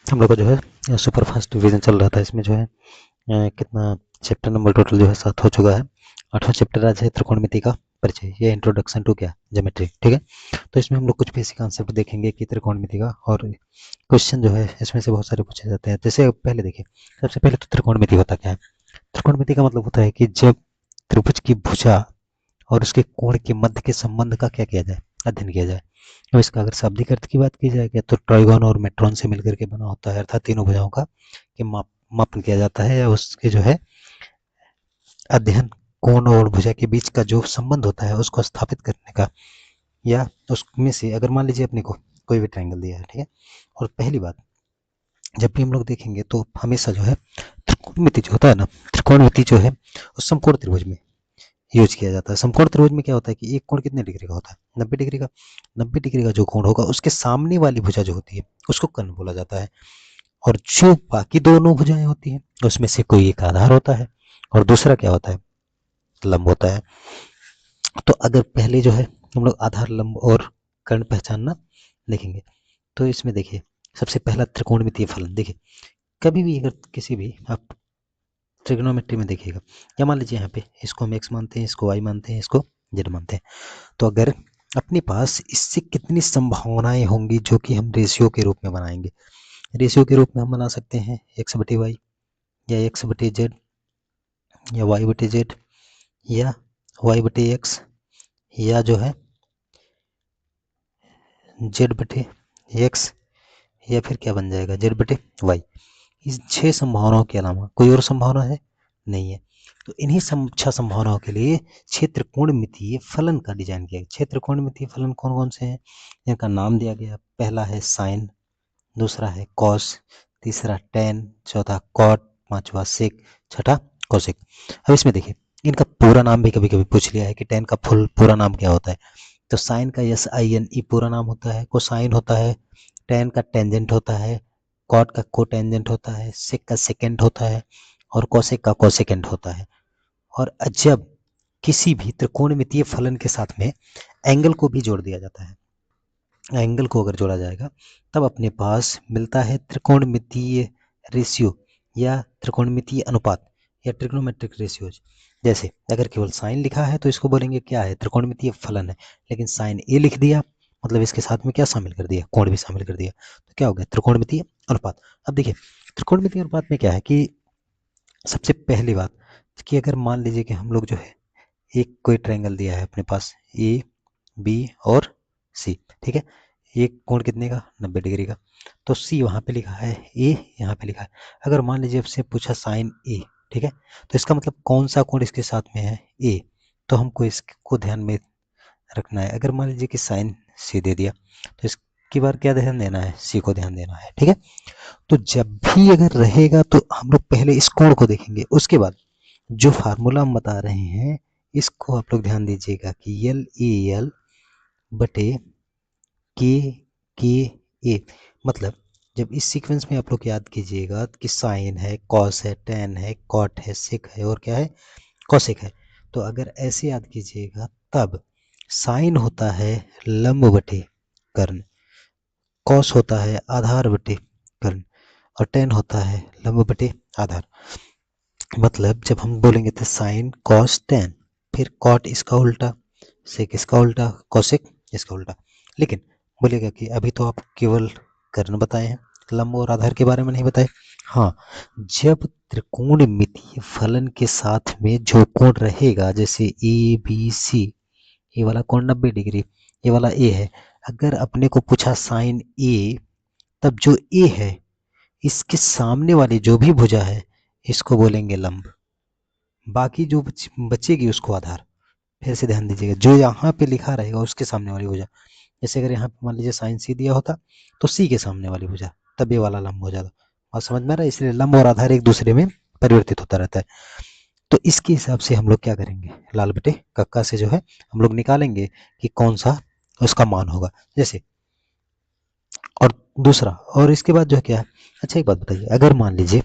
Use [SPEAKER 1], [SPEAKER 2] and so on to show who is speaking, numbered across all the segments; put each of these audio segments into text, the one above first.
[SPEAKER 1] हम लोग का जो है सुपर फास्ट डिवीजन चल रहा था। इसमें जो है कितना चैप्टर नंबर टोटल जो है 7 हो चुका है। 8वां चैप्टर आज है त्रिकोणमिति का परिचय, ये इंट्रोडक्शन टू क्या ज्योमेट्री। ठीक है, तो इसमें हम लोग कुछ बेसिक कॉन्सेप्ट देखेंगे कि त्रिकोणमिति का, और क्वेश्चन जो है इसमें से बहुत सारे पूछे जाते हैं। जैसे पहले देखिए, सबसे पहले तो त्रिकोणमिति होता क्या है। त्रिकोणमिति का मतलब होता है कि जब त्रिभुज की भुजा और उसके कोण के मध्य के संबंध का क्या किया जाए, अध्ययन किया जाए। अब इसका अगर शाब्दिक अर्थ की बात की जाए तो ट्राइगोन और मेट्रॉन से मिलकर के बना होता है, अर्थात तीनों भुजाओं का कि मापन किया जाता है, या उसके जो है अध्ययन कोण और भुजा के बीच का जो संबंध होता है उसको स्थापित करने का, या उसमें से अगर मान लीजिए अपने को कोई भी ट्रायंगल दिया है, ठीक है, और पहली बात जब भी हम लोग देखेंगे तो हमेशा जो है त्रिकोणमिति जो होता है ना, त्रिकोणमिति जो है उस समकोण त्रिभुज में यूज किया जाता है। समकोण त्रिभुज में क्या होता है कि एक कोण कितने डिग्री का होता है, 90 डिग्री का। 90 डिग्री का जो कोण होगा उसके सामने वाली भुजा जो होती है उसको कर्ण बोला जाता है, और जो बाकी दोनों भुजाएं होती हैं उसमें से कोई एक आधार होता है और दूसरा क्या होता है, लंब होता है। तो अगर पहले जो है हम लोग आधार, लंब और कर्ण पहचानना देखेंगे, तो इसमें देखिए सबसे पहला त्रिकोणमितीय फलन। देखिए कभी भी अगर किसी भी आप ट्रिग्नोमेट्री में देखिएगा, या मान लीजिए यहाँ पे इसको हम एक्स मानते हैं, इसको वाई मानते हैं, इसको जेड मानते हैं, तो अगर अपने पास इससे कितनी संभावनाएं होंगी जो कि हम रेशियो के रूप में बनाएंगे। रेशियो के रूप में हम बना सकते हैं एक्स बटे वाई, या एक्स बटे जेड, या वाई बटे जेड, या वाई बटे एक्स, या जो है जेड बटे एक्स, या फिर क्या बन जाएगा जेड बटे वाई। इस 6 संभावनाओं के अलावा कोई और संभावना है नहीं है। तो इन्हीं 6 संभावनाओं के लिए 6 त्रिकोणमितीय फलन का डिजाइन किया गया। 6 त्रिकोणमितीय फलन कौन कौन से हैं, इनका नाम दिया गया। पहला है साइन, दूसरा है कॉस, तीसरा टेन, चौथा कॉट, पांचवा सेक, छठा कोसेक। अब इसमें देखिए इनका पूरा नाम भी कभी कभी पूछ लिया है कि टेन का फुल पूरा नाम क्या होता है। तो साइन का SINE पूरा नाम होता है, कोसाइन होता है, टेन का टेंजेंट होता है, कॉट का कोटेंजेंट होता है, सेक का सेकेंड होता है, और कोसेक का कोसेकेंड होता है। और जब किसी भी त्रिकोणमितीय फलन के साथ में एंगल को भी जोड़ दिया जाता है, एंगल को अगर जोड़ा जाएगा तब अपने पास मिलता है त्रिकोणमितीय रेशियो, या त्रिकोणमितीय अनुपात, या ट्रिग्नोमेट्रिक रेशियोज। जैसे अगर केवल साइन लिखा है तो इसको बोलेंगे क्या है, त्रिकोणमितीय फलन है। लेकिन साइन ए लिख दिया मतलब इसके साथ में क्या शामिल कर दिया, कोण भी शामिल कर दिया, तो क्या हो गया त्रिकोणमितीय अनुपात। अब देखिए त्रिकोणमितीय अनुपात में क्या है कि सबसे पहली बात कि अगर मान लीजिए कि हम लोग जो है एक कोई ट्रायंगल दिया है अपने पास ए बी और सी, ठीक है, एक कोण कितने का 90 डिग्री का, तो सी वहां पे लिखा है, ए यहाँ पे लिखा है। अगर मान लीजिए आपसे पूछा साइन ए, ठीक है, तो इसका मतलब कौन सा कोण इसके साथ में है, ए, तो हमको इसको ध्यान में रखना है। अगर मान लीजिए कि साइन सी दे दिया तो इसकी बार क्या ध्यान देना है, सी को ध्यान देना है, ठीक है। तो जब भी अगर रहेगा तो हम लोग पहले इस कोण को देखेंगे, उसके बाद जो फार्मूला हम बता रहे हैं इसको आप लोग ध्यान दीजिएगा कि LAL बटे के ए, मतलब जब इस सीक्वेंस में आप लोग याद कीजिएगा कि साइन है, कॉस है, टेन है, कॉट है, सेक है, और क्या है, कोसेक है। तो अगर ऐसे याद कीजिएगा तब साइन होता है लंब बटे कर्ण, कॉस होता है आधार बटे कर्ण, और टेन होता है लंब बटे आधार। मतलब जब हम बोलेंगे तो साइन कॉस टेन, फिर कॉट इसका उल्टा, सेक इसका उल्टा, कोसेक इसका उल्टा। लेकिन बोलेगा कि अभी तो आप केवल कर्ण बताए हैं, लंब और आधार के बारे में नहीं बताए। हाँ, जब त्रिकोणमितीय फलन के साथ में जो कोण रहेगा, जैसे ABC, ये वाला कोण 90 डिग्री, ये वाला ए है, अगर अपने को पूछा साइन ए, तब जो ए है इसके सामने वाली जो भी भुजा है इसको बोलेंगे लंब, बाकी जो बचेगी उसको आधार। फिर से ध्यान दीजिएगा, जो यहाँ पे लिखा रहेगा उसके सामने वाली भुजा, जैसे अगर यहाँ पे मान लीजिए साइन सी दिया होता तो सी के सामने वाली भुजा, तब ये वाला लंब हो जाता। और समझ में आ रहा है, इसलिए लंब और आधार एक दूसरे में परिवर्तित होता रहता है। तो इसके हिसाब से हम लोग क्या करेंगे, लाल बटे कक्का से जो है हम लोग निकालेंगे कि कौन सा उसका मान होगा। जैसे और दूसरा, और इसके बाद जो है क्या है, अच्छा एक बात बताइए, अगर मान लीजिए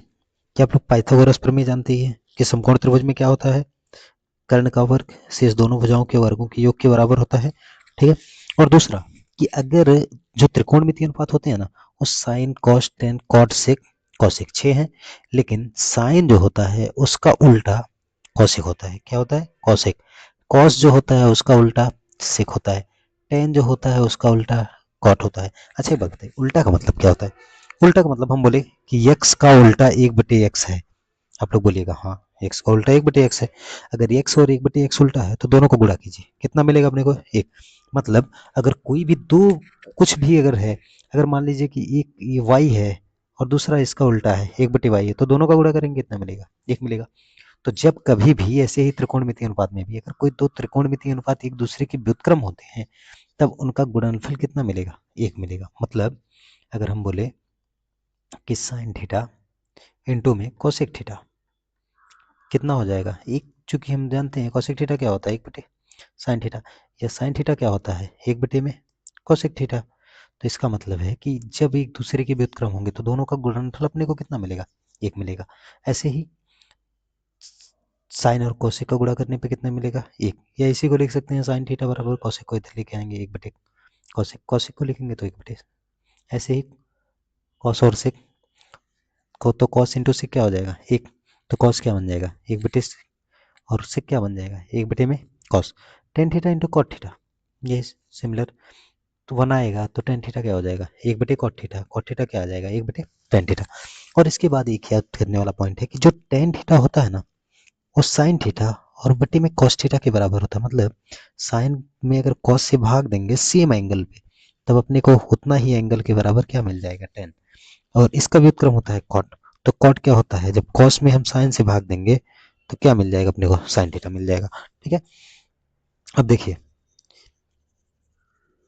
[SPEAKER 1] कि आप लोग पाइथागोरस प्रमेय जानते ही हैं कि समकोण त्रिभुज में क्या होता है, कर्ण का वर्ग शेष दोनों भुजाओं के वर्गों के योग के बराबर होता है, ठीक है। और दूसरा कि अगर जो त्रिकोणमितीय अनुपात होते हैं ना उस sine cos tan cot sec cosec 6 है, लेकिन साइन जो होता है उसका उल्टा कॉसेक होता है। क्या होता है? कॉसेक। कॉस जो होता है उसका उल्टा सेक होता है। टेन जो होता है उसका उल्टा कॉट होता है। अच्छा, ये बात बताइए, उल्टा का मतलब क्या होता है? उल्टा का मतलब हम बोले कि यक्स का उल्टा 1/x है। आप लोग बोलिएगा हाँ, एक्स का उल्टा 1/x है। अगर एक्स और 1/x उल्टा है तो दोनों को गुणा कीजिए, कितना मिलेगा अपने को? एक। मतलब अगर कोई भी दो कुछ भी अगर है, अगर मान लीजिए कि एक ये y है और दूसरा इसका उल्टा है 1/y है, तो दोनों का गुणा करेंगे कितना मिलेगा? एक मिलेगा। तो जब कभी भी ऐसे ही त्रिकोणमितीय अनुपात में भी अगर कोई दो त्रिकोणमितीय अनुपात एक दूसरे के व्युत्क्रम होते हैं, तब उनका गुणनफल कितना मिलेगा? एक मिलेगा। मतलब अगर हम बोले कि साइन थीटा इंटू में कोसेक थीटा कितना हो जाएगा? एक। चूंकि हम जानते हैं कोसेक थीटा क्या होता है? 1/, साइन थीटा। या साइन थीटा क्या होता है? 1/, में कोसेक थीटा। तो इसका मतलब है कि जब एक दूसरे के व्युत्क्रम होंगे तो दोनों का गुणनफल अपने को कितना मिलेगा? एक मिलेगा। ऐसे ही साइन और कोसेक का गुणा करने पे कितना मिलेगा? एक। या इसी को लिख सकते हैं साइन थीटा बराबर कोसेक को इधर लेके आएंगे 1/, कोसेक कोसेक को लिखेंगे तो 1/। ऐसे ही कॉस और सेक को, तो कॉस इंटू सेक क्या हो जाएगा? एक। तो कॉस क्या बन जाएगा? 1/, और सेक क्या बन जाएगा? 1/, में cos. Tan theta into cot theta, ये सिमिलर। तो वन आएगा तो टेन थीटा क्या हो जाएगा? 1/, कॉट थीटा। कॉट थीटा क्या आ जाएगा? 1/, टेन थीटा। और इसके बाद एक याद करने वाला पॉइंट है कि जो टेन थीटा होता है ना, वो साइन थीटा और बटे में कॉस थीटा के बराबर होता है। मतलब साइन में अगर कॉस से भाग देंगे सेम एंगल पे, तब अपने को उतना ही एंगल के बराबर क्या मिल जाएगा? टेन। और इसका व्युत्क्रम होता है कॉट। तो कॉट क्या होता है? जब कॉस में हम साइन से भाग देंगे तो क्या मिल जाएगा अपने को? साइन थीटा मिल जाएगा। ठीक है। अब देखिए,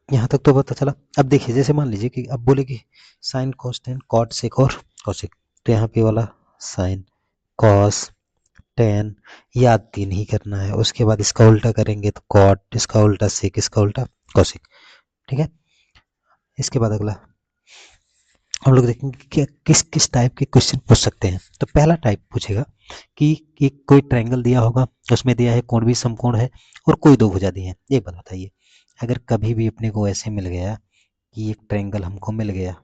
[SPEAKER 1] यहाँ तक तो पता चला। अब देखिए, जैसे मान लीजिए कि अब बोले कि sine cos tan cot sec और कॉसेक, तो यहाँ पे वाला साइन कॉस टेन याद तीन ही करना है। उसके बाद इसका उल्टा करेंगे तो कॉट, इसका उल्टा सेक, इसका उल्टा कॉसेक। ठीक है। इसके बाद अगला हम लोग देखेंगे कि किस किस टाइप के क्वेश्चन पूछ सकते हैं। तो पहला टाइप पूछेगा कि कोई ट्रायंगल दिया होगा, उसमें दिया है कोण भी समकोण है और कोई दो भुजा दी है। एक बात बताइए, अगर कभी भी अपने को ऐसे मिल गया कि एक ट्रायंगल हमको मिल गया,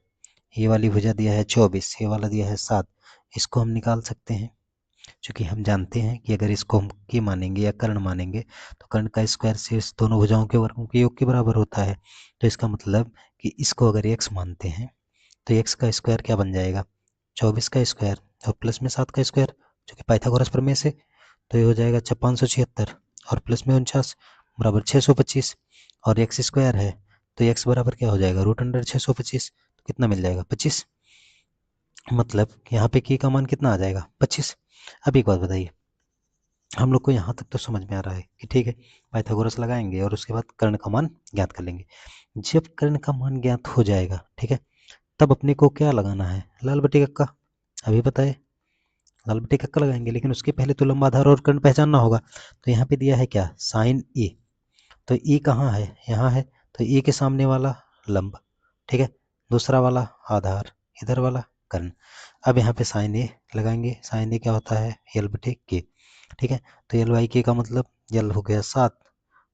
[SPEAKER 1] ये वाली भुजा दिया है 24, ये वाला दिया है 7, इसको हम निकाल सकते हैं। क्योंकि हम जानते हैं कि अगर इसको हम के मानेंगे या कर्ण मानेंगे तो कर्ण का स्क्वायर से इस दोनों भुजाओं के वर्गों के योग के बराबर होता है। तो इसका मतलब कि इसको अगर x मानते हैं तो x का स्क्वायर क्या बन जाएगा? 24 का स्क्वायर और प्लस में 7 का स्क्वायर, जो कि पाइथागोरस प्रमेय से। तो ये हो जाएगा 576 और प्लस में 49 बराबर 625। और एक्स स्क्वायर है तो एक्स बराबर क्या हो जाएगा? √अंडर 625। तो कितना मिल जाएगा? 25। मतलब यहाँ पे की का मान कितना आ जाएगा? 25। अब एक बात बताइए, हम लोग को यहाँ तक तो समझ में आ रहा है कि ठीक है, पाइथागोरस लगाएंगे और उसके बाद कर्ण का मान ज्ञात कर लेंगे। जब कर्ण का मान ज्ञात हो जाएगा, ठीक है, तब अपने को क्या लगाना है? लाल बटे कक्का। अभी बताए, लाल बटे कक्का लगाएंगे, लेकिन उसके पहले तो लंबा आधार और कर्ण पहचानना होगा। तो यहाँ पे दिया है क्या? साइन ए। तो ए कहाँ है? यहाँ है। तो ए के सामने वाला लंब, ठीक है, दूसरा वाला आधार, इधर वाला कर्ण। अब यहाँ पे साइन ए लगाएंगे। साइन ए क्या होता है? यल बटे के। ठीक है। तो यल बाई के का मतलब यल हो गया 7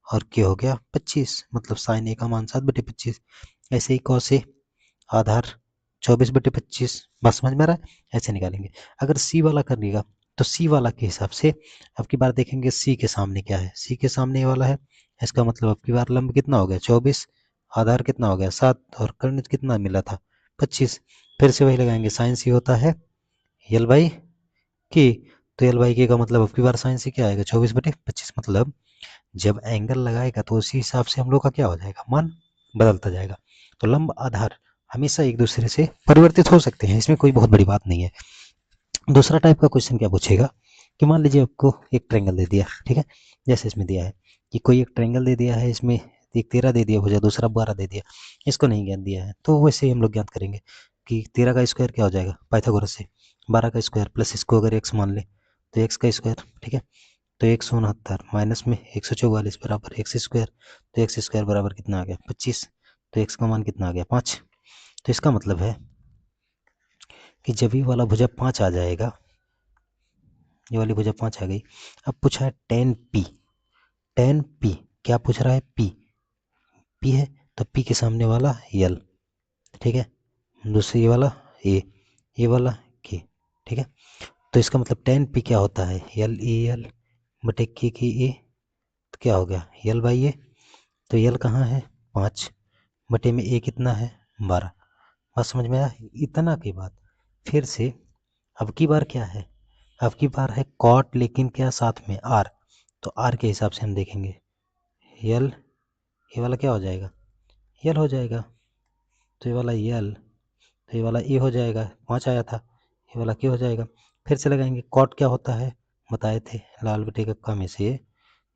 [SPEAKER 1] और के हो गया 25। मतलब साइन ए का मान 7/25। ऐसे ही कॉस ए आधार 24/25। बात समझ में आ रहा है? ऐसे निकालेंगे। अगर सी वाला करिएगा तो सी वाला के हिसाब से अब की बार देखेंगे सी के सामने क्या है। सी के सामने ये वाला है, इसका मतलब अब की बार लंब कितना हो गया? 24, आधार कितना हो गया? 7 और कर्ण कितना मिला था? 25। फिर से वही लगाएंगे, साइन सी होता है यल बाई के। तो यल बाई के का मतलब अब की बार साइन सी क्या आएगा? 24/25। मतलब जब एंगल लगाएगा तो उसी हिसाब से हम लोग का क्या हो जाएगा? मान बदलता जाएगा। तो लंब आधार हमेशा एक दूसरे से परिवर्तित हो सकते हैं, इसमें कोई बहुत बड़ी बात नहीं है। दूसरा टाइप का क्वेश्चन क्या पूछेगा कि मान लीजिए आपको एक ट्रायंगल दे दिया, ठीक है, जैसे इसमें दिया है कि कोई एक ट्रायंगल दे दिया है, इसमें एक 13 दे दिया भुजा, दूसरा 12 दे दिया, इसको नहीं ज्ञात दिया है। तो वैसे ही हम लोग ज्ञात करेंगे कि 13 का स्क्वायर क्या हो जाएगा पाइथागोरस से? 12 का स्क्वायर प्लस इसको अगर एक्स मान ले तो एक्स का स्क्वायर, ठीक है। तो 169 माइनस में 144 बराबर एक्स स्क्वायर। तो एक्स स्क्वायर बराबर कितना आ गया? 25। तो एक्स का मान कितना आ गया? 5। तो इसका मतलब है कि जब ये वाला भुजा 5 आ जाएगा, ये वाली भुजा 5 आ गई। अब पूछा है टेन पी। टेन पी क्या पूछ रहा है? पी। पी है तो पी के सामने वाला यल, ठीक है, दूसरी ये वाला ए, ये वाला के, ठीक है। तो इसका मतलब टेन पी क्या होता है, एल ई एल बटे के ए, तो क्या हो गया एल बाई ए। तो एल कहाँ है 5 बटे में ए कितना है 12। बात समझ में आया, इतना की बात। फिर से अब की बार क्या है, अब की बार है कॉट, लेकिन क्या साथ में आर, तो आर के हिसाब से हम देखेंगे एल, ये वाला क्या हो जाएगा एल हो जाएगा, तो ये वाला एल, तो ये वाला ए हो जाएगा, 5 आया था, ये वाला के हो जाएगा। फिर से लगाएंगे कॉट क्या होता है बताए थे लाल बटे कक्का में से,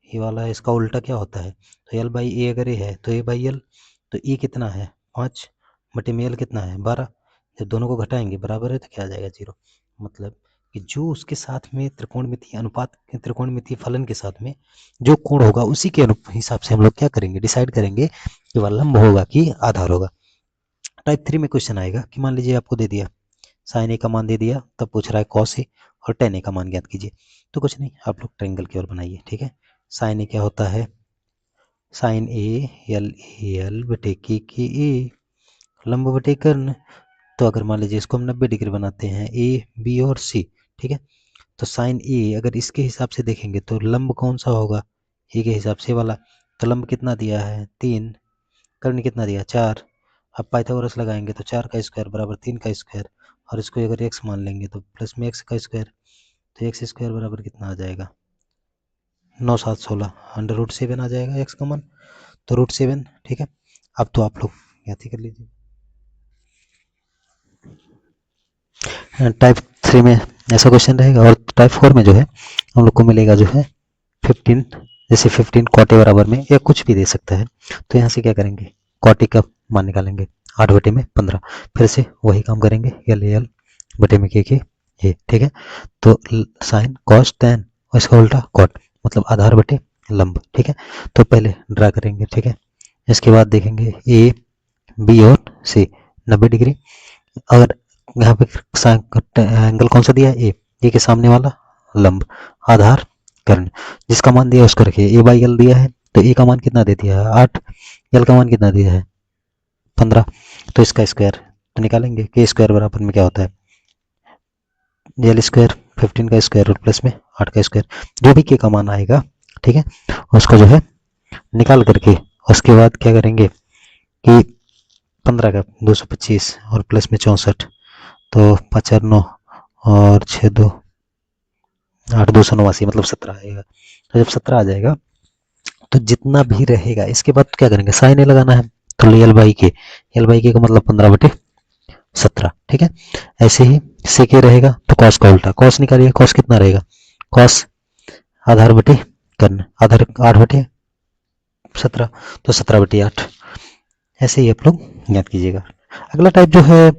[SPEAKER 1] ये वाला है इसका उल्टा क्या होता है, तो एल बाई ए अगर ये है तो ए बाई एल, तो ई कितना है 5 बटे में एल कितना है 12। जब दोनों को घटाएंगे बराबर है तो क्या आ जाएगा 0। मतलब कि जो उसके साथ में त्रिकोणमितीय अनुपात, त्रिकोणमितीय फलन के साथ में जो कोण होगा उसी के हिसाब से हम लोग क्या करेंगे डिसाइड करेंगे कि वह लंब होगा कि आधार होगा। टाइप 3 में क्वेश्चन आएगा कि मान लीजिए आपको दे दिया साइन ए का मान दे दिया, तब पूछ रहा है कॉस ए और टेन ए का मान ज्ञात कीजिए। तो कुछ नहीं, आप लोग ट्रायंगल की ओर बनाइए, ठीक है। साइन ए क्या होता है, साइन ए एल बटे के ए, लंब बटे कर्ण। तो अगर मान लीजिए इसको हम 90 डिग्री बनाते हैं ए बी और सी, ठीक है। तो साइन ए अगर इसके हिसाब से देखेंगे तो लंब कौन सा होगा, ए के हिसाब से वाला। तो लंब कितना दिया है 3, कर्ण कितना दिया 4। अब पाइथागोरस लगाएंगे तो 4 का स्क्वायर बराबर 3 का स्क्वायर, और इसको अगर x मान लेंगे तो प्लस में x का स्क्वायर, तो x स्क्वायर बराबर कितना आ जाएगा 9 7 16, अंडर रूट 7 आ जाएगा x का मान, तो रूट 7, ठीक है। अब तो आप लोग याद ही कर लीजिए। टाइप 3 में ऐसा क्वेश्चन रहेगा, और टाइप 4 में जो है हम लोग को मिलेगा जो है 15, जैसे 15 कॉटे बराबर में या कुछ भी दे सकता है। तो यहाँ से क्या करेंगे कॉटे का मान निकालेंगे 8 बटे में 15, फिर से वही काम करेंगे एल बटे में के ए, ठीक है। तो साइन कॉस टेन और इसका उल्टा कॉट, मतलब आधार बटे लंब, ठीक है। तो पहले ड्रा करेंगे, ठीक है। इसके बाद देखेंगे ए बी और सी 90 डिग्री। अगर यहाँ पे एंगल कौन सा दिया है ए के सामने वाला लंब, आधार कर्ण, जिसका मान दिया है उसको रखिए। ए बाई एल दिया है तो ए का मान कितना दे दिया है 8, एल का मान कितना दिया है 15, तो इसका स्क्वायर तो निकालेंगे के स्क्वायर बराबर में क्या होता है एल स्क्वायर 15 का स्क्वायर रूट प्लस में 8 का स्क्वायर, जो भी के का मान आएगा, ठीक है, उसको जो है निकाल करके उसके बाद क्या करेंगे कि 15 का 225 और प्लस में 64, तो 5 4 9 और 6 2 8 289, मतलब 17 आएगा। तो जब 17 आ जाएगा तो जितना भी रहेगा इसके बाद क्या करेंगे साइन ए लगाना है, तो एल बाई के का मतलब 15 बटे 17, ठीक है। ऐसे ही सेके रहेगा तो कॉस का उल्टा, कॉस निकालिए, कॉस कितना रहेगा कॉस आधार बटे कर्ण, आधार 8 बटे 17, तो 17 बटे 8। ऐसे ही आप लोग याद कीजिएगा। अगला टाइप जो है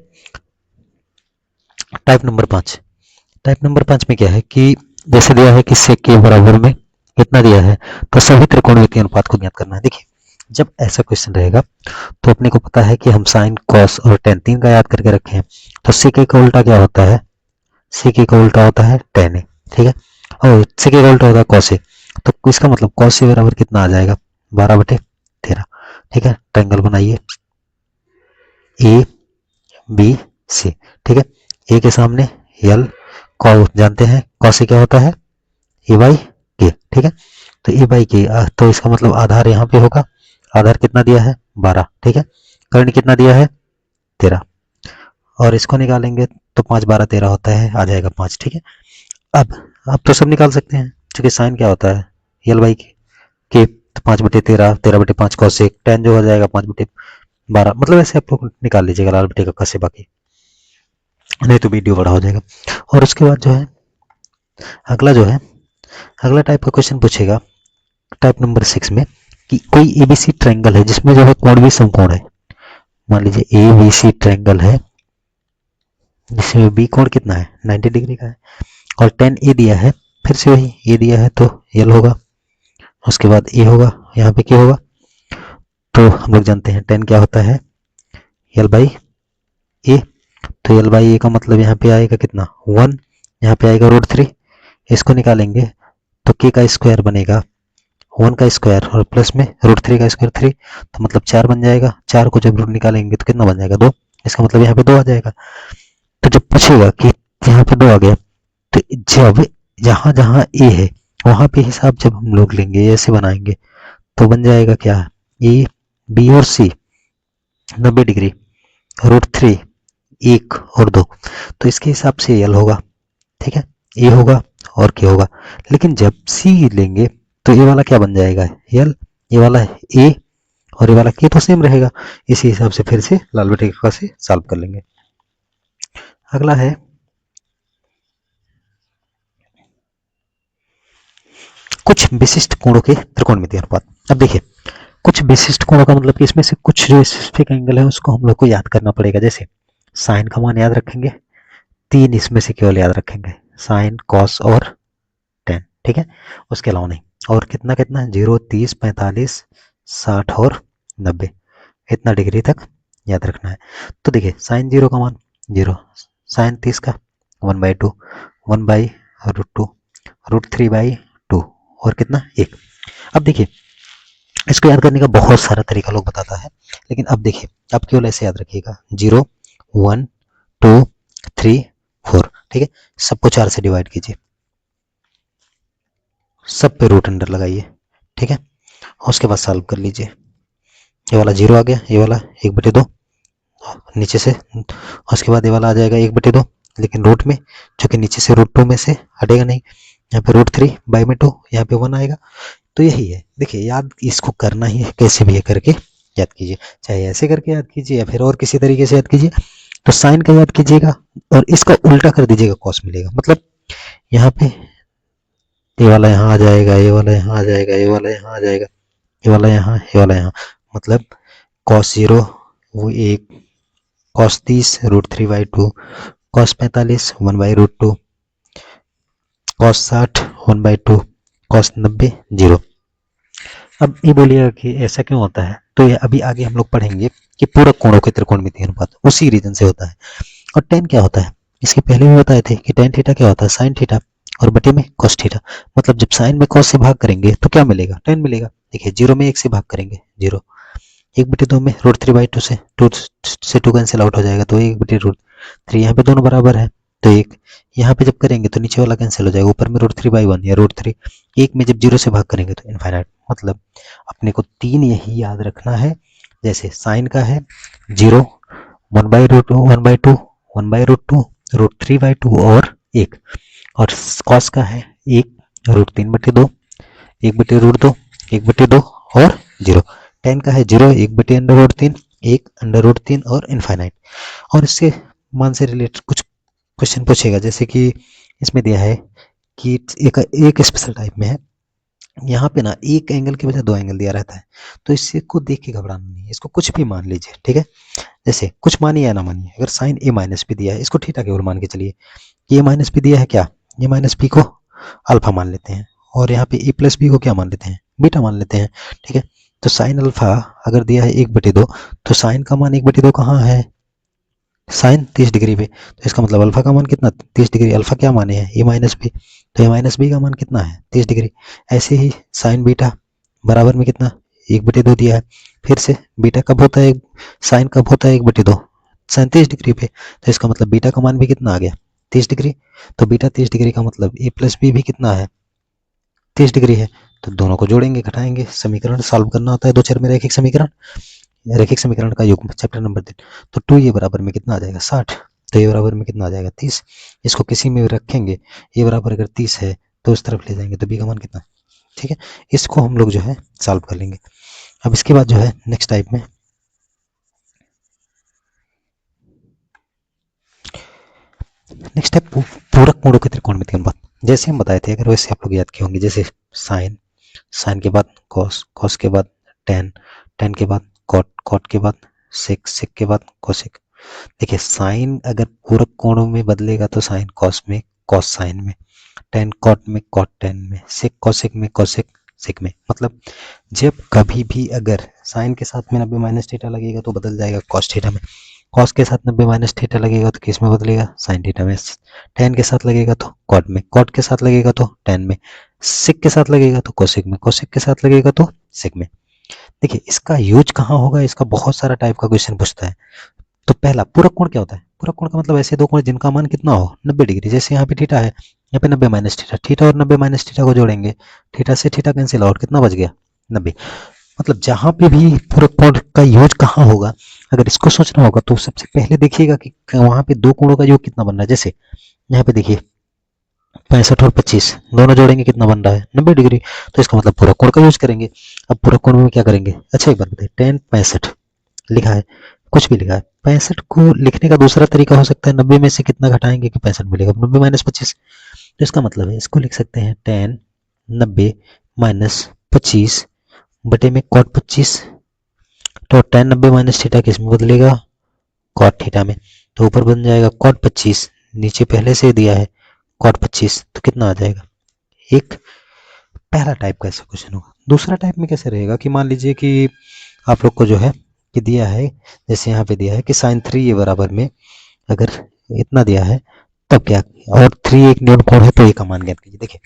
[SPEAKER 1] टाइप नंबर 5। टाइप नंबर 5 में क्या है कि जैसे दिया है कि सेक के बराबर में कितना दिया है, तो सभी त्रिकोणमितीय अनुपात को ज्ञात करना है। देखिए जब ऐसा क्वेश्चन रहेगा तो अपने को पता है कि हम साइन कॉस और टेन 3 का याद करके रखे हैं। तो सेक का उल्टा क्या होता है, सेक का उल्टा होता है टेन ए, ठीक है, और सेक का उल्टा होता है कॉस ए। तो इसका मतलब कॉस ए बराबर कितना आ जाएगा 12 बटे 13, ठीक है। ट्रायंगल बनाइए ए बी सी, ठीक है। ए के सामने एल, कॉस जानते हैं कॉस ए क्या होता है ए बाई के, ठीक है। तो ए बाई के, तो इसका मतलब आधार यहाँ पे होगा, आधार कितना दिया है 12, ठीक है। कर्ण कितना दिया है 13, और इसको निकालेंगे तो 5 12 13 होता है, आ जाएगा 5, ठीक है। अब तो सब निकाल सकते हैं क्योंकि साइन क्या होता है एल बाई के, तो 5 बटे 13, 13 बटे 5 कॉस एक, टेन जो हो जाएगा 5 बटे 12, मतलब ऐसे आप लोग निकाल लीजिएगा लाल बटे का से, बाकी नहीं तो वीडियो बड़ा हो जाएगा। और उसके बाद जो है अगला जो है अगला टाइप का क्वेश्चन पूछेगा टाइप नंबर 6 में कि कोई एबीसी ट्रायंगल है जिसमें जो है कोण भी समकोण है। मान लीजिए एबीसी ट्रायंगल है जिसमें बी कोण कितना है 90 डिग्री का है, और 10 ए दिया है, फिर से वही ए दिया है तो एल होगा, उसके बाद ए होगा, यहाँ पे क्या होगा, तो हम लोग जानते हैं 10 क्या होता है एल बाई ए, तो एल बाई ए का मतलब यहाँ पे आएगा कितना 1, यहाँ पे आएगा √3, इसको निकालेंगे तो के का स्क्वायर बनेगा 1 का स्क्वायर और प्लस में √3 का स्क्वायर 3, तो मतलब 4 बन जाएगा। 4 को जब रूट निकालेंगे तो कितना बन जाएगा 2, इसका मतलब यहाँ पे 2 आ जाएगा। तो जब पूछेगा कि यहाँ पे 2 आ गया, तो जब जहाँ जहाँ ए है वहां पे हिसाब जब हम लोग लेंगे, ऐसे बनाएंगे, तो बन जाएगा क्या, ए बी और सी 90 डिग्री, √3 1 और 2, तो इसके हिसाब से एल होगा। ठीक है, ए होगा और के होगा। लेकिन जब सी लेंगे तो ये वाला क्या बन जाएगा, एल, ये वाला ए और ये वाला के तो सेम रहेगा। इसी हिसाब से फिर से लाल बटे का से सॉल्व कर लेंगे। अगला है कुछ विशिष्ट कोणों के त्रिकोणमितीय अनुपात। अब देखिए, कुछ विशिष्ट कोणों का मतलब कि इसमें से कुछ जो स्पेसिफिक एंगल है उसको हम लोग को याद करना पड़ेगा। जैसे साइन का मान याद रखेंगे, 3 इसमें से केवल याद रखेंगे, साइन, कॉस और टेन। ठीक है, उसके अलावा नहीं। और कितना कितना, 0, 30, 45, 60 और 90, इतना डिग्री तक याद रखना है। तो देखिए, साइन 0 का मान 0, साइन 30 का 1/2, 1/√2, √3/2 और कितना 1। अब देखिए, इसको याद करने का बहुत सारा तरीका लोग बताता है, लेकिन अब देखिए, अब केवल ऐसे याद रखिएगा, 0, 1, 2, 3, 4। ठीक है, सबको 4 से डिवाइड कीजिए, सब पे रूट अंडर लगाइए। ठीक है, और उसके बाद सॉल्व कर लीजिए। ये वाला 0 आ गया, ये वाला 1/2 नीचे से, उसके बाद ये वाला आ जाएगा 1/2, लेकिन रूट में, जो कि नीचे से √2 में से हटेगा नहीं, यहाँ पे √3/2, यहाँ पे 1 आएगा। तो यही है। देखिए, याद इसको करना ही है, कैसे भी ये करके याद कीजिए, चाहे ऐसे करके याद कीजिए या फिर और किसी तरीके से याद कीजिए। तो साइन का याद कीजिएगा और इसका उल्टा कर दीजिएगा, कॉस मिलेगा। मतलब यहाँ पे ये वाला यहाँ आ जाएगा, ये वाला यहाँ आ जाएगा, ये वाला यहाँ आ जाएगा, ये वाला यहाँ, ये वाला यहाँ। मतलब कॉस 0 वो 1, कॉस 30 √3/2, कॉस 45 1/√2, कॉस 60 1/2, कॉस 90 0। अब ये बोलिएगा कि ऐसा क्यों होता है, तो ये अभी आगे हम लोग पढ़ेंगे कि पूरक कोणों के त्रिकोणमितीय अनुपात उसी रीजन से होता है। और टेन क्या होता है, इसके पहले भी बताए थे कि टेन थीटा क्या होता है, साइन थीटा और बटे में कॉस थीटा। मतलब जब साइन में कॉस से भाग करेंगे तो क्या मिलेगा, टेन मिलेगा। देखिए, 0 में 1 से भाग करेंगे 0, 1/2 में √3/2 से 2 से 2 कैंसिल आउट हो जाएगा, तो 1/√3। यहाँ पे दोनों बराबर है तो 1, यहाँ पे जब करेंगे तो नीचे वाला कैंसिल हो जाएगा, ऊपर में √3/1 या √3। 1 में जब 0 से भाग करेंगे तो इनफाइनाइट। मतलब अपने को 3 यही याद रखना है। जैसे साइन का है 0, 1/√2, 1/2, 1/√2, √3/2 और 1। और कॉस का है 1, √3/2, 1/√2, 1/2 और 0। टेन का है 0, 1/√3, 1 √3 और इनफाइनाइट। और इससे मान से रिलेटेड कुछ क्वेश्चन पूछेगा, जैसे कि इसमें दिया है कि एक स्पेशल टाइप में है, यहाँ पे ना एक एंगल के बजाय 2 एंगल दिया रहता है। तो इससे को देख के घबराना नहीं है, इसको कुछ भी मान लीजिए। ठीक है, जैसे कुछ मानिए या ना मानिए, अगर साइन ए माइनस भी दिया है, इसको थीटा केवल मान के चलिए। ये माइनस भी दिया है क्या, ये माइनस बी को अल्फा मान लेते हैं, और यहाँ पे ए प्लस बी को क्या मान लेते हैं, बीटा मान लेते हैं। ठीक है, तो साइन अल्फा अगर दिया है 1/2, तो साइन का मान 1/2 कहाँ है, साइन 30 डिग्री पे, तो इसका मतलब अल्फा का मान कितना, 30 डिग्री। अल्फा क्या माने हैं, ए माइनस बी, तो ए माइनस बी का मान कितना है, 30 डिग्री। ऐसे ही साइन बीटा बराबर में कितना, 1/2 दिया है। फिर से बीटा कब होता है, साइन कब होता है 1/2, साइन 30 डिग्री पे, तो इसका मतलब बीटा का मान भी कितना आ गया, 30 डिग्री। तो बीटा 30 डिग्री का मतलब ए प्लस बी भी कितना है, 30 डिग्री है। तो दोनों को जोड़ेंगे, घटाएंगे, समीकरण सॉल्व करना होता है दो चर में रैखिक समीकरण, रैखिक समीकरण का युग्म, चैप्टर नंबर 3। तो 2 ये बराबर में कितना आ जाएगा, 60, तो ये बराबर में कितना आ जाएगा, 30। इसको किसी में भी रखेंगे, ये बराबर अगर 30 है तो उस तरफ ले जाएंगे तो बी का मान कितना। ठीक है, इसको हम लोग जो है सॉल्व कर लेंगे। अब इसके बाद जो है नेक्स्ट टाइप में नेक्स्ट है पूरक कोणों के त्रिकोणमितीय अनुपात। जैसे हम बताए थे, अगर वैसे आप लोग याद किए होंगे, जैसे साइन, साइन के बाद कॉस, कॉस के बाद टेन, टेन के बाद कॉट, कॉट के बाद सेक, सेक के बाद कोसेक। देखिए, साइन अगर पूरक कोणों में बदलेगा तो साइन कॉस में, कॉस साइन में, टेन कॉट में, कॉट टेन में, सेक कोसेक में, कोसेक सेक में। मतलब जब कभी भी अगर साइन के साथ में 90 माइनस थीटा लगेगा तो बदल जाएगा कॉस थीटा में, कॉस के साथ 90 माइनस थीटा लगेगा तो किस में बदलेगा, साइन थीटा में, टेन के साथ लगेगा तो कॉट में, कॉट के साथ लगेगा तो टेन में, सेक के साथ लगेगा तो कोसेक में, कोसेक के साथ लगेगा तो सेक में। देखिए, इसका यूज कहाँ होगा, इसका बहुत सारा टाइप का क्वेश्चन पूछता है। तो पहला पूरक कोण क्या होता है? पूरक कोण का मतलब ऐसे दो कोण जिनका मान कितना हो 90 डिग्री। जैसे यहाँ पे थीटा है, यहाँ पे 90 माइनस थीटा, थीटा और 90 माइनस थीटा को जोड़ेंगे, थीटा से थीटा कैंसिल आउट, कितना बच गया 90। मतलब जहां पे भी पूरक कोण का यूज कहाँ होगा, अगर इसको सोचना होगा तो सबसे पहले देखिएगा कि वहां पे दो कोणों का योग कितना बन रहा है। जैसे यहाँ पे देखिए 65 और 25 दोनों जोड़ेंगे कितना बन रहा है 90 डिग्री, तो इसका मतलब पूरक कोण का यूज करेंगे। अब पूरक कोण में क्या करेंगे? अच्छा एक बात बताइए, tan 65 लिखा है, कुछ भी लिखा है, 65 को लिखने का दूसरा तरीका हो सकता है 90 में से कितना घटाएंगे कि 65 मिलेगा, 90 माइनस 25। तो इसका मतलब है इसको लिख सकते हैं tan 90 माइनस 25 बटे में cot 25। तो tan 90 माइनस थीटा किस में बदलेगा? cot थीटा में। तो ऊपर बन जाएगा cot 25, नीचे पहले से दिया है cot 25, तो कितना आ जाएगा? एक पहला टाइप का ऐसा क्वेश्चन होगा। दूसरा टाइप में कैसे रहेगा कि मान लीजिए कि आप लोग को जो है कि दिया है, जैसे यहाँ पे दिया है कि sin 3 ये बराबर में अगर इतना दिया है तब क्या, और 3 एक न्यून कोण है तो ये का मान ज्ञात कीजिए। देखिए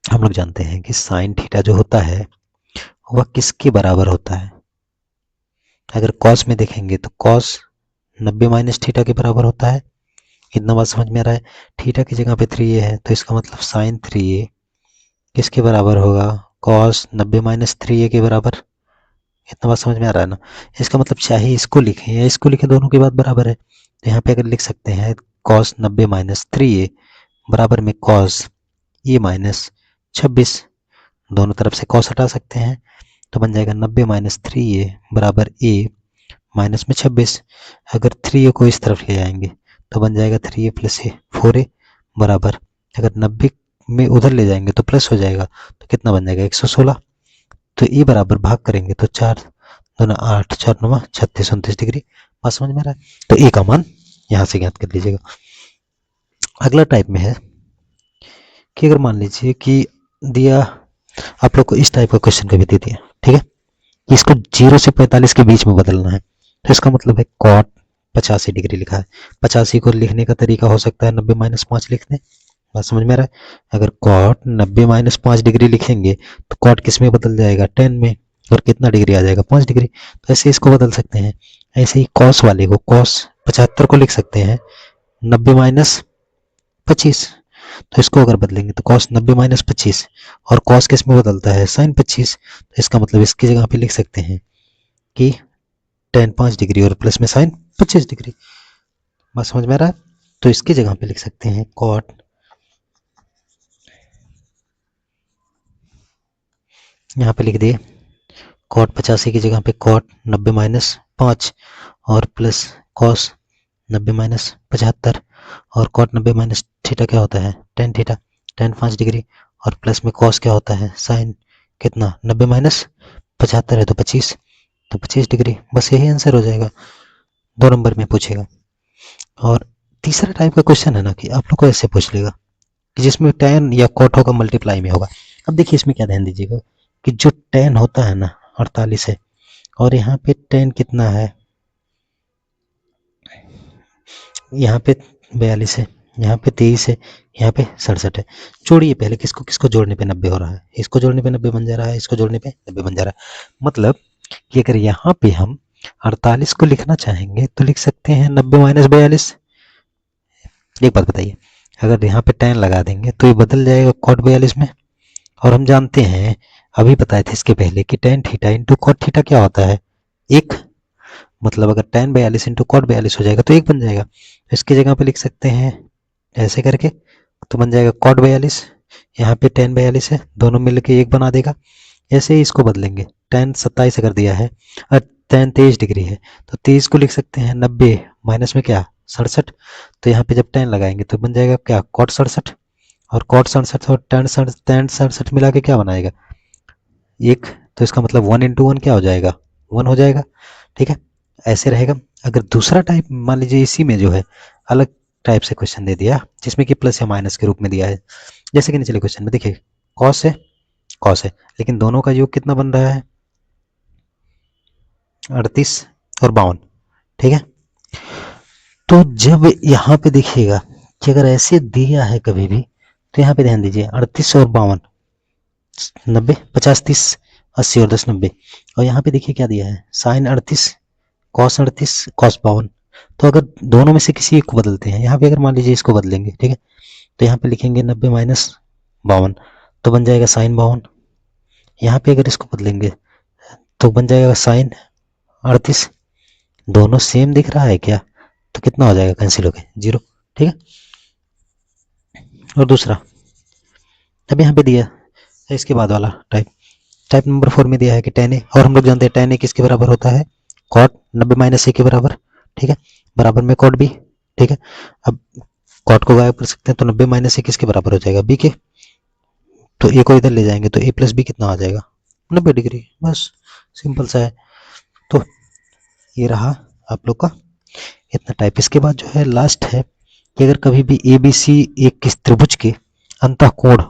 [SPEAKER 1] हम लोग जानते हैं कि sin थीटा जो होता है वह किसके बराबर होता है? अगर cos में देखेंगे तो cos 90 माइनस थीटा के बराबर होता है। इतना बात समझ में आ रहा है? थीटा की जगह पे 3a है तो इसका मतलब sin 3a किसके बराबर होगा? cos 90 माइनस 3a के बराबर। इतना बात समझ में आ रहा है ना? इसका मतलब चाहे इसको लिखें या इसको लिखें, दोनों की बात बराबर है। तो यहाँ पे अगर लिख सकते हैं cos 90 माइनस 3a बराबर में cos a माइनस 26, दोनों तरफ से cos हटा सकते हैं तो बन जाएगा 90 माइनस 3a बराबर a माइनस में 26। अगर 3a को इस तरफ ले जाएंगे तो बन जाएगा 3a प्लस a 4a बराबर, अगर 90 में उधर ले जाएंगे तो प्लस हो जाएगा, तो कितना बन जाएगा 116। तो ए बराबर भाग करेंगे तो 4 दूना 8 4 9 36 29 डिग्री। बात समझ में आ रहा है? तो ए का मान यहाँ से ज्ञात कर लीजिएगा। अगला टाइप में है कि अगर मान लीजिए कि दिया, आप लोग को इस टाइप का क्वेश्चन कभी दे दिया, ठीक है, कि इसको 0 से 45 के बीच में बदलना है, तो इसका मतलब है cot 85 डिग्री लिखा है, 85 को लिखने का तरीका हो सकता है 90 माइनस 5 लिख दें। बात समझ में आ रहा है? अगर cot 90 माइनस 5 डिग्री लिखेंगे तो cot किस में बदल जाएगा? tan में, और कितना डिग्री आ जाएगा? 5 डिग्री। तो ऐसे इसको बदल सकते हैं। ऐसे ही cos वाले को, cos 75 को लिख सकते हैं 90 माइनस 25। तो इसको अगर बदलेंगे तो cos 90 माइनस 25, और cos किस में बदलता है? sin 25। तो इसका मतलब इसकी जगह पे लिख सकते हैं कि tan 5 डिग्री और प्लस में sin 25 डिग्री। बात समझ में आ रहा है? तो इसकी जगह पे लिख सकते हैं cot, यहाँ पे लिख दिए cot 85 की जगह पे cot 90 माइनस 5 और प्लस cos 90 माइनस 75, और cot 90 माइनस थीटा क्या होता है? tan थीटा, tan 5 डिग्री, और प्लस में cos क्या होता है? sin कितना? 90 माइनस 75 है तो 25, तो 25 डिग्री। बस यही आंसर हो जाएगा, 2 नंबर में पूछेगा। और तीसरा टाइप का क्वेश्चन है ना कि आप लोग को ऐसे पूछ लेगा कि जिसमें tan या cot होगा मल्टीप्लाई में होगा। अब देखिए इसमें क्या ध्यान दीजिएगा कि जो tan होता है ना 48 है, और यहाँ पे tan कितना है? यहाँ पे 42 है, यहाँ पे 23 है, यहाँ पे 67 है। जोड़िए पहले, किसको किसको जोड़ने पे 90 हो रहा है? इसको जोड़ने पे 90 बन जा रहा है, इसको जोड़ने पे 90 बन जा रहा है। मतलब कि अगर यहाँ पे हम 48 को लिखना चाहेंगे तो लिख सकते हैं 90 माइनस 42। एक बात बताइए, अगर यहाँ पे tan लगा देंगे तो ये बदल जाएगा cot 42 में। और हम जानते हैं, अभी बताए थे इसके पहले कि tan theta into cot theta क्या होता है? एक। मतलब अगर tan 42 इंटू cot 42 हो जाएगा तो एक बन जाएगा। इसकी जगह पे लिख सकते हैं ऐसे करके, तो बन जाएगा cot 42, यहाँ पे tan 42 है, दोनों मिलकर एक बना देगा। ऐसे ही इसको बदलेंगे, tan 27 अगर दिया है और tan 23 डिग्री है तो 23 को लिख सकते हैं 90 माइनस में क्या? 67। तो यहाँ पे जब tan लगाएंगे तो बन जाएगा क्या? cot 67, और cot 67 और tan 67 मिला के क्या बनाएगा? एक। तो इसका मतलब 1 इंटू 1 क्या हो जाएगा? 1 हो जाएगा। ठीक है, ऐसे रहेगा। अगर दूसरा टाइप मान लीजिए इसी में जो है अलग टाइप से क्वेश्चन दे दिया जिसमें कि प्लस या माइनस के रूप में दिया है, जैसे कि निचले क्वेश्चन में देखिए cos है, लेकिन दोनों का योग कितना बन रहा है? 38 और 52। ठीक है, तो जब यहाँ पे देखिएगा कि अगर ऐसे दिया है कभी भी, तो यहाँ पे ध्यान दीजिए 38 और 52, 90 50 30 80 और 10 90। और यहाँ पे देखिए क्या दिया है? sin 38 cos 38 cos 52। तो अगर दोनों में से किसी एक को बदलते हैं, यहाँ पे अगर मान लीजिए इसको बदलेंगे, ठीक है, तो यहाँ पे लिखेंगे 90 माइनस 52, तो बन जाएगा साइन 52। यहाँ पे अगर इसको बदलेंगे तो बन जाएगा साइन 38। दोनों सेम दिख रहा है क्या? तो कितना हो जाएगा कैंसिल हो गए 0, ठीक है। और दूसरा अब यहाँ पे दिया है इसके बाद वाला टाइप, टाइप नंबर 4 में दिया है कि tan a, और हम लोग जानते हैं tan a किसके बराबर होता है? cot 90 माइनस ए के बराबर, ठीक है, बराबर में cot b, ठीक है। अब cot को गायब कर सकते हैं, तो 90 माइनस ए किसके बराबर हो जाएगा? b के। तो a को इधर ले जाएंगे तो a प्लस बी कितना आ जाएगा? 90 डिग्री। बस सिंपल सा है। तो ये रहा आप लोग का इतना टाइप। इसके बाद जो है लास्ट है कि अगर कभी भी ए बी सी एक किस त्रिभुज के अंतःकोण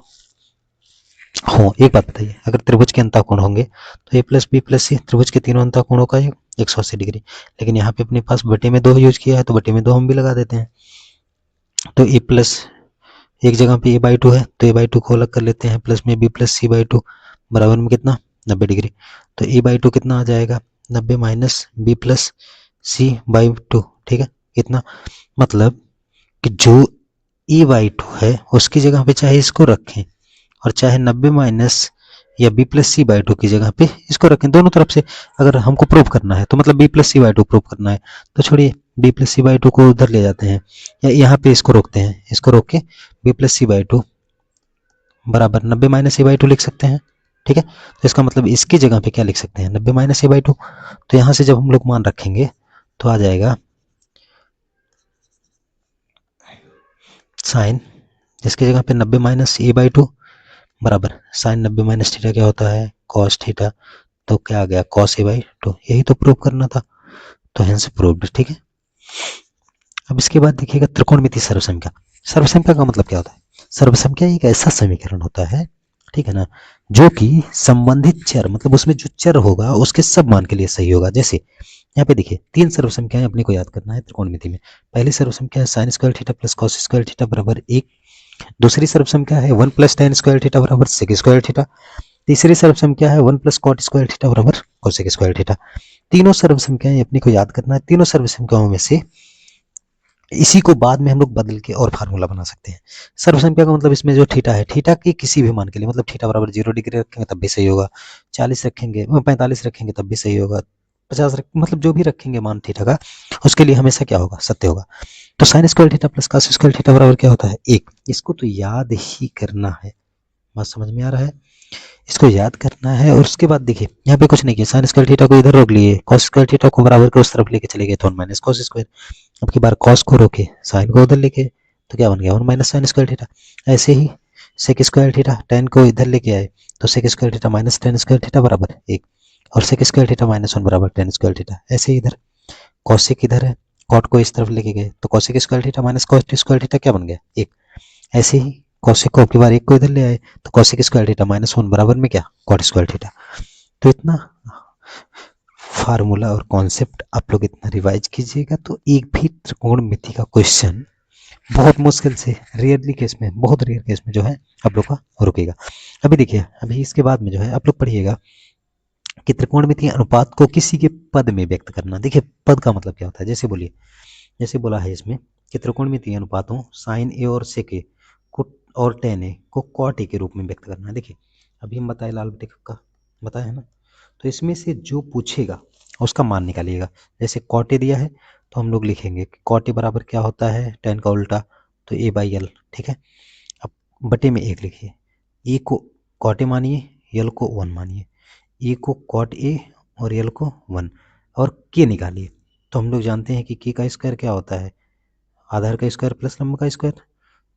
[SPEAKER 1] हो, एक बात बताइए, अगर त्रिभुज के अंतःकोण होंगे तो ए प्लस बी प्लस सी त्रिभुज के तीनों अंतःकोणों का योग 180 डिग्री। लेकिन यहाँ पे अपने पास बटे में 2 यूज किया है, तो बटे में 2 हम भी लगा देते हैं। तो ए प्लस एक जगह पे ए बाई 2 है तो ए बाई 2 को अलग कर लेते हैं, प्लस में बी प्लस सी बाई 2 बराबर में कितना? 90 डिग्री। तो ए बाई 2 कितना आ जाएगा? 90 minus b plus c by 2, ठीक है। इतना मतलब कि जो ए बाई 2 है उसकी जगह पे चाहे इसको रखें और चाहे 90 माइनस या बी प्लस सी बाई 2 की जगह पे इसको रखें, दोनों तरफ से अगर हमको प्रूव करना है तो मतलब b plus c by 2 prove करना है, तो छोड़िए बी प्लस सी बाई 2 को उधर ले जाते हैं या यहाँ पे इसको रोकते हैं, इसको रोक के बी प्लस सी बाई 2 बराबर 90 माइनस सी बाई 2 लिख सकते हैं, ठीक है। तो इसका मतलब इसकी जगह पे क्या लिख सकते हैं? 90 माइनस सी बाई 2। तो यहाँ से जब हम लोग मान रखेंगे तो आ जाएगा साइन, जिसकी जगह पे 90 माइनस ए बाई 2 बराबर साइन 90 माइनस थीटा क्या होता है? Cos theta. तो क्या आ गया? Cos A by 2। यही तो प्रूव करना था, तो हेंस प्रूव्ड, ठीक है। अब इसके बाद देखिएगा त्रिकोणमिति सर्वसंख्या। सर्वसंख्या का मतलब क्या होता है? सर्वसंख्या एक ऐसा समीकरण होता है, ठीक है ना, जो कि संबंधित चर मतलब उसमें जो चर होगा उसके सब मान के लिए सही होगा। जैसे यहाँ पे देखिए 3 सर्वसंख्याएं अपने को याद करना है त्रिकोणमिति में। पहली सर्वसंख्या है sign square theta plus cos square theta बराबर 1। दूसरी सर्वसंख्या है 1 प्लस tan स्क्वायर थीटा बराबर सेक स्क्वायर थीटा। तीसरी सर्वसंख्या है 1 प्लस कॉट स्क्वायर थीटा बराबर कोसेक स्क्वायर थीटा। तीनों सर्वसंख्याएं अपने को याद करना है। तीनों सर्वसंख्याओं में से इसी को बाद में हम लोग बदल के और फार्मूला बना सकते हैं। सर्वसंख्या का मतलब इसमें जो थीटा है, थीटा के किसी भी मान के लिए मतलब थीटा बराबर 0 डिग्री रखेंगे तब भी सही होगा, 40 रखेंगे 45 रखेंगे तब भी सही होगा, 50 मतलब जो भी रखेंगे मान थीटा का उसके लिए हमेशा क्या होगा? सत्य होगा। तो sign square theta plus cos square theta बराबर क्या होता है? 1। इसको तो याद ही करना है। बात समझ में आ रहा है? इसको याद करना है। और उसके बाद देखिए यहाँ पे कुछ नहीं किया, साइन स्क्वायर थीटा को इधर रोक लिए, कॉस स्क्वायर थीटा को बराबर के उस तरफ लेके चले गए तो 1 माइनस कॉस स्क्वायर। अब की बार कॉस को रोके साइन को उधर लेके तो क्या बन गया? 1 माइनस साइन स्क्वायर थीटा। ऐसे ही सेक स्क्वायर थीटा टेन को इधर लेके आए तो sec square theta minus tan square theta बराबर 1 और सेक स्क्वायर थीटा माइनस 1 बराबर टेन स्क्वायर थीटा। ऐसे ही इधर कॉसेक इधर है, कॉट को इस तरफ लेके गए तो cosec square theta minus cos square theta क्या बन गया? 1। ऐसे ही कौशिक को अब की बार 1 को इधर ले आए तो कौशिक स्क्वायर थीटा माइनस 1 बराबर में क्या? Cot square theta. तो इतना फार्मूला और कॉन्सेप्ट आप लोग इतना रिवाइज कीजिएगा तो एक भी त्रिकोणमिति का क्वेश्चन बहुत मुश्किल से रेयरली केस में, बहुत रेयर केस में जो है आप लोग का रुकेगा। अभी देखिए अभी इसके बाद में जो है आप लोग पढ़िएगा कि त्रिकोणमितीय अनुपात को किसी के पद में व्यक्त करना। देखिए पद का मतलब क्या होता है? जैसे बोलिए, जैसे बोला है इसमें कि त्रिकोणमितीय अनुपातों साइन ए और सेक ए को और टेन ए को कॉट ए के रूप में व्यक्त करना है। देखिए अभी हम बताए लाल बटे का बताया है ना, तो इसमें से जो पूछेगा उसका मान निकालिएगा। जैसे कॉट ए दिया है तो हम लोग लिखेंगे कि कॉट ए बराबर क्या होता है? टेन का उल्टा तो ए बाई एल, ठीक है। अब बटे में 1 लिखिए, ए को कॉट ए मानिए, एल को 1 मानिए, ए को कॉट ए और एल को 1 और के निकालिए। तो हम लोग जानते हैं कि के का स्क्वायर क्या होता है? आधार का स्क्वायर प्लस लंब का स्क्वायर।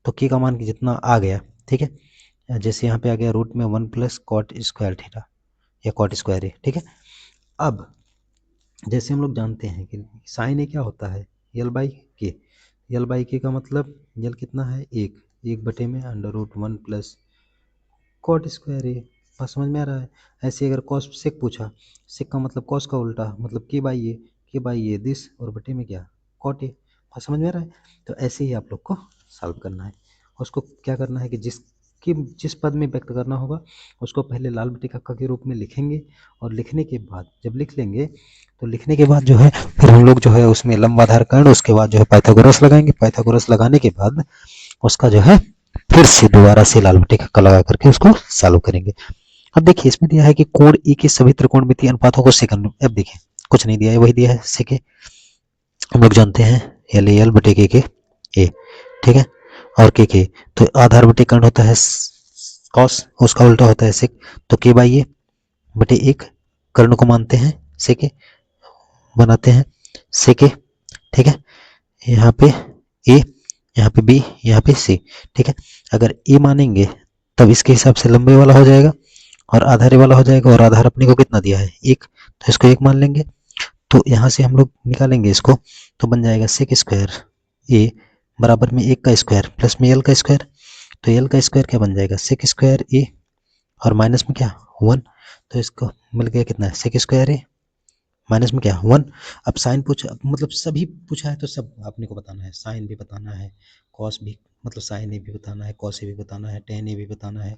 [SPEAKER 1] तो के का मान जितना आ गया, ठीक है, जैसे यहाँ पे आ गया रूट में 1 प्लस कॉट स्क्वायर थीटा या कॉट स्क्वायर ए, ठीक है। अब जैसे हम लोग जानते हैं कि साइन ए क्या होता है? यल बाई के। यल बाई के का मतलब यल कितना है? 1 बटे में under root 1 plus cot square a. बात समझ में आ रहा है? ऐसे अगर कॉस सेक पूछा, सेक का मतलब कॉस का उल्टा मतलब के बाई ए दिस और बटे में क्या? Cot A. बात समझ में आ रहा है? तो ऐसे ही आप लोग को सॉल्व करना है। उसको क्या करना है कि जिस कि जिस पद में व्यक्त करना होगा उसको पहले लाल बटे कक्का के रूप में लिखेंगे, और लिखने के बाद जब लिख लेंगे तो लिखने के बाद जो है फिर हम लोग जो है उसमें लंबाधार कर्ण, उसके बाद जो है पाइथागोरस लगाएंगे। पाइथागोरस लगाने के बाद उसका जो है फिर से दोबारा से लाल बटे कक्का लगा करके उसको सॉल्व करेंगे। अब देखिए इसमें दिया है कि कोण ई के सभी त्रिकोणमितीय अनुपातों को सेकंड में, अब देखिए कुछ नहीं दिया है, वही दिया है सेके, हम लोग जानते हैं एल एल बटे के ए, ठीक है, और के तो आधार बटे कर्ण होता है कॉस, उसका उल्टा होता है सेक, तो के बाई ए बटे एक कर्ण को मानते हैं सेके, बनाते हैं सेके, ठीक है, यहाँ पे ए, यहाँ पे बी, यहाँ पे सी, ठीक है। अगर ए मानेंगे तब इसके हिसाब से लंबे वाला हो जाएगा और आधारे वाला हो जाएगा, और आधार अपने को कितना दिया है एक, तो इसको एक मान लेंगे। तो यहाँ से हम लोग निकालेंगे इसको, तो बन जाएगा सेक स्क्वायर ए बराबर में एक का स्क्वायर प्लस में एल का स्क्वायर, तो एल का स्क्वायर क्या बन जाएगा सेक स्क्वायर ए और माइनस में क्या 1, तो इसको मिल गया कितना है सेक स्क्वायर ए माइनस में क्या 1। अब साइन पूछा, मतलब सभी पूछा है तो सब आपने को बताना है, साइन भी बताना है, कॉस भी, मतलब साइन ए भी बताना है, कॉस ए भी बताना है, टेन ए भी बताना है,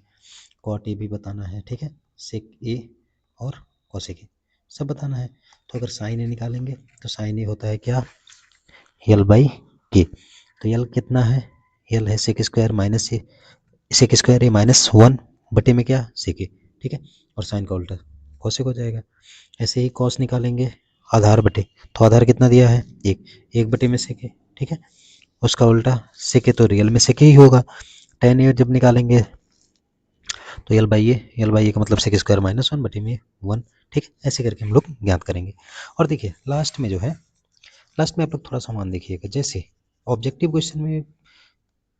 [SPEAKER 1] कॉट ए भी बताना है, ठीक है, सेक ए और कॉस ए के सब बताना है। तो अगर साइन ए निकालेंगे तो साइन ए होता है क्या एल बाई के, तो एल कितना है, एल है सेक स्क्वायर माइनस ए, सेक स्क्वायर ए माइनस 1 बटे में क्या सेक ए, ठीक है, और साइन का उल्टा कॉसेक हो जाएगा। ऐसे ही कॉस निकालेंगे आधार बटे, तो आधार कितना दिया है एक, एक बटे में सेक ए, ठीक है, उसका उल्टा सेक ए, तो रियल में सेक ए ही होगा। टेन ए जब निकालेंगे तो एल बाई ए का मतलब सेक स्क्वायर माइनस 1 बटे में 1, ठीक है, ऐसे करके हम लोग ज्ञात करेंगे। और देखिए लास्ट में जो है, लास्ट में आप लोग थोड़ा सा मान देखिएगा, जैसे ऑब्जेक्टिव क्वेश्चन में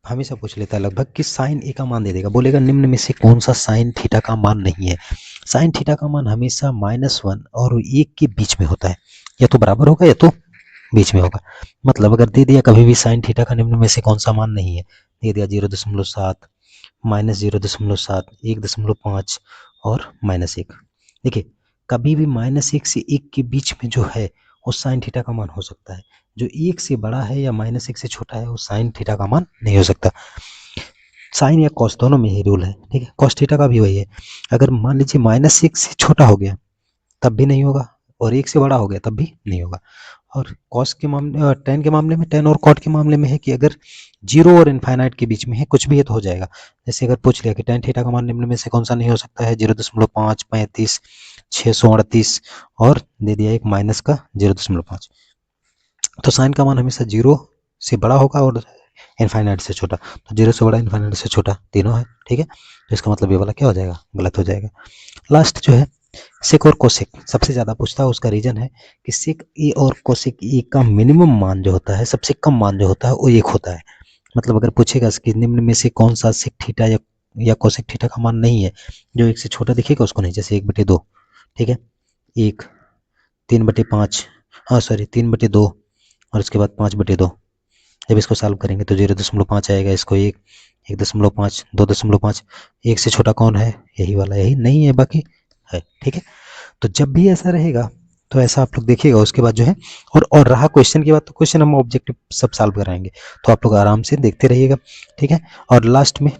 [SPEAKER 1] हमेशा पूछ लेता है लगभग कि साइन ए का मान दे देगा, बोलेगा निम्न में से कौन सा साइन थीटा का मान नहीं है। साइन थीटा का मान हमेशा -1 और 1 के बीच में होता है, या तो बराबर होगा या तो बीच में होगा। मतलब अगर दे दिया कभी भी साइन थीटा का निम्न में से कौन सा मान नहीं है, दे दिया 0.7, -0.7, 1.5 और -1, देखिए कभी भी -1 से 1 के बीच में जो है वो साइन थीटा का मान हो सकता है, जो 1 से बड़ा है या -1 से छोटा है वो साइन थीटा का मान नहीं हो सकता। साइन या कॉस दोनों में ही रूल है, ठीक है, कॉस थीटा का भी वही है। अगर मान लीजिए -1 से छोटा हो गया तब भी नहीं होगा, और 1 से बड़ा हो गया तब भी नहीं होगा। और कॉस के मामले, टेन के मामले में, टेन और कॉट के मामले में है कि अगर 0 और इनफाइनाइट के बीच में है कुछ भी है तो हो जाएगा। जैसे अगर पूछ लिया कि टेन थीटा का मान निम्न में से कौन सा नहीं हो सकता है, 0.5, 35, 638 और दे दिया एक माइनस का 0.5, तो साइन का मान हमेशा 0 से बड़ा होगा और इनफाइनाइट से छोटा, तो 0 से बड़ा इनफाइनाइट से छोटा तीनों है, ठीक है, तो इसका मतलब ये वाला क्या हो जाएगा गलत हो जाएगा। लास्ट जो है सेक और कोसेक सबसे ज़्यादा पूछता है, उसका रीजन है कि सेक ए और कोसेक ए का मिनिमम मान जो होता है, सबसे कम मान जो होता है वो 1 होता है। मतलब अगर पूछेगा कि निम्न में से कौन सा सेक थीटा या कोसेक थीटा का मान नहीं है, जो 1 से छोटा दिखेगा उसको नहीं, जैसे 1/2, ठीक है, 1, 3/5, हाँ सॉरी 3/2 और उसके बाद 5/2, जब इसको सॉल्व करेंगे तो 0.5 आएगा, इसको 1, 1.5, 2.5, 1 से छोटा कौन है, यही वाला, यही नहीं है बाकी है, ठीक है। तो जब भी ऐसा रहेगा तो ऐसा आप लोग देखिएगा, उसके बाद जो है और रहा क्वेश्चन की बात, तो क्वेश्चन हम ऑब्जेक्टिव सब सॉल्व कराएंगे, तो आप लोग आराम से देखते रहिएगा, ठीक है। और लास्ट में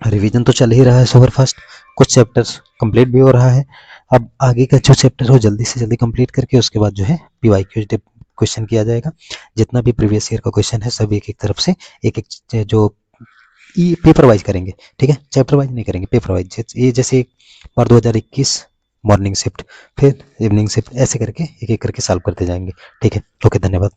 [SPEAKER 1] रिवीजन तो चल ही रहा है सुपर फास्ट, कुछ चैप्टर्स कंप्लीट भी हो रहा है। अब आगे का जो चैप्टर हो जल्दी से जल्दी कंप्लीट करके उसके बाद जो है पीवाईक्यू क्वेश्चन किया जाएगा। जितना भी प्रीवियस ईयर का क्वेश्चन है सब एक एक तरफ से एक एक जो पेपर वाइज करेंगे, ठीक है, चैप्टर वाइज नहीं करेंगे, पेपर वाइज। ये जैसे बार 2021 मॉर्निंग शिफ्ट, फिर इवनिंग शिफ्ट, ऐसे करके एक एक करके सॉल्व करते जाएंगे, ठीक है। ओके, धन्यवाद।